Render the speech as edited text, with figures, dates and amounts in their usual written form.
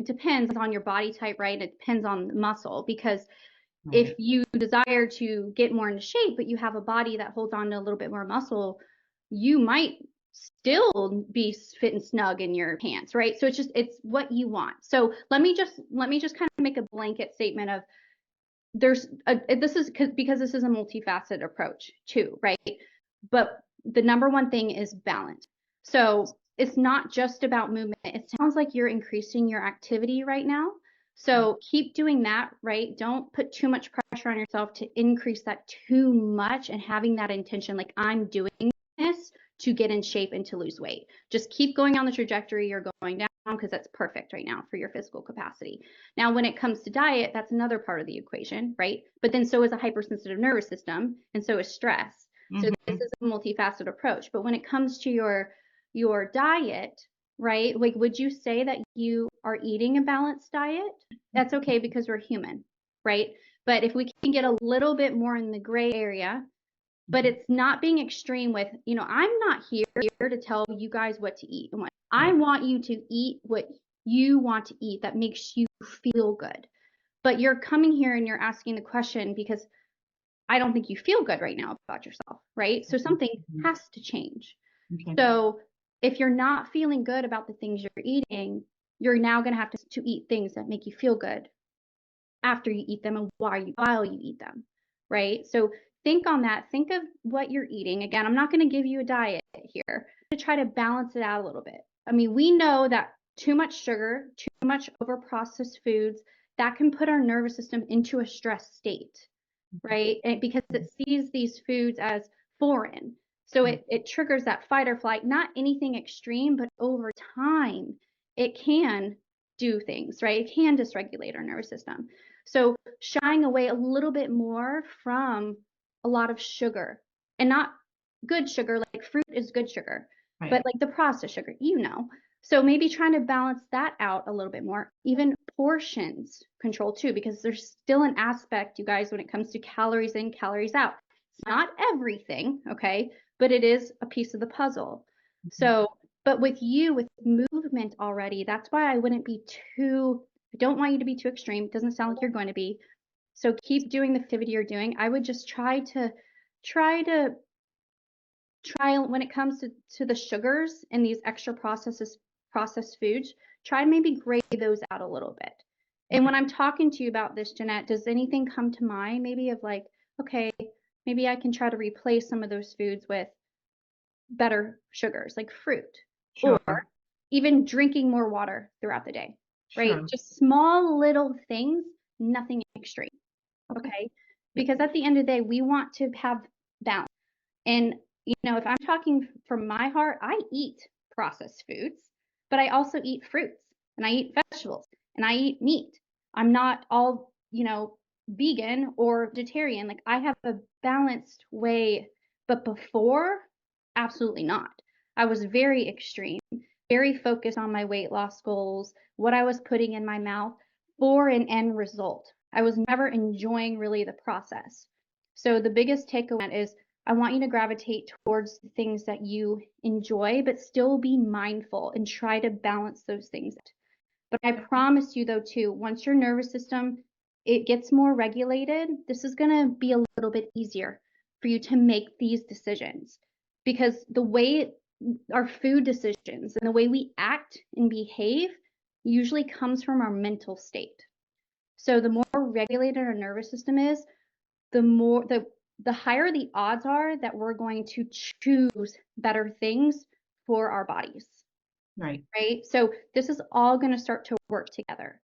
it depends on your body type, right? It depends on the muscle, because if Right. you desire to get more into shape, but you have a body that holds on to a little bit more muscle, you might still be fit and snug in your pants, right? So it's what you want. So let me just kind of make a blanket statement of this is because this is a multifaceted approach too, right? But the number one thing is balance. So it's not just about movement. It sounds like you're increasing your activity right now. So keep doing that, right? Don't put too much pressure on yourself to increase that too much and having that intention, like I'm doing this to get in shape and to lose weight. Just keep going on the trajectory you're going down, because that's perfect right now for your physical capacity. Now, when it comes to diet, that's another part of the equation, right? But then so is a hypersensitive nervous system, and so is stress. So this Mm-hmm. is a multifaceted approach. But when it comes to your diet, right? Like, would you say that you are eating a balanced diet? That's okay because we're human, right? But if we can get a little bit more in the gray area, but it's not being extreme with, I'm not here to tell you guys what to eat and what I Right. want you to eat what you want to eat that makes you feel good. But you're coming here and you're asking the question because I don't think you feel good right now about yourself, right? So something Mhm. has to change. Okay. So if you're not feeling good about the things you're eating, you're now going to have to eat things that make you feel good after you eat them and while you eat them, right? So think on that. Think of what you're eating. Again, I'm not going to give you a diet here to try to balance it out a little bit. I mean, we know that too much sugar, too much over processed foods, that can put our nervous system into a stress state, right? And because it sees these foods as foreign. So it triggers that fight or flight, not anything extreme, but over time, it can do things, right? It can dysregulate our nervous system. So shying away a little bit more from a lot of sugar, and not good sugar, like fruit is good sugar, Right. but like the processed sugar, So maybe trying to balance that out a little bit more, even portions control too, because there's still an aspect, you guys, when it comes to calories in, calories out. It's not everything, okay, but it is a piece of the puzzle. Mhm. So, but with you, with movement already, that's why I wouldn't be too, I don't want you to be too extreme. It doesn't sound like you're going to be. So keep doing the activity you're doing. I would just try to try when it comes to the sugars and these extra processed foods, try to maybe grade those out a little bit. And Okay. when I'm talking to you about this, Jeanette, does anything come to mind maybe of like, okay, maybe I can try to replace some of those foods with better sugars like fruit, or Sure. even drinking more water throughout the day, right? Sure. Just small little things, nothing extreme, Okay. okay? Yeah. Because at the end of the day, we want to have balance. And, if I'm talking from my heart, I eat processed foods, but I also eat fruits and I eat vegetables and I eat meat. I'm not all, vegan or vegetarian. Like I have a balanced way, but before, absolutely not. I was very extreme, very focused on my weight loss goals, what I was putting in my mouth for an end result. I was never enjoying really the process. So the biggest takeaway is I want you to gravitate towards the things that you enjoy, but still be mindful and try to balance those things. But I promise you though too, once your nervous system it gets more regulated, this is going to be a little bit easier for you to make these decisions, because the way our food decisions and the way we act and behave usually comes from our mental state. So the more regulated our nervous system is, the higher the odds are that we're going to choose better things for our bodies, Right. right? So this is all going to start to work together.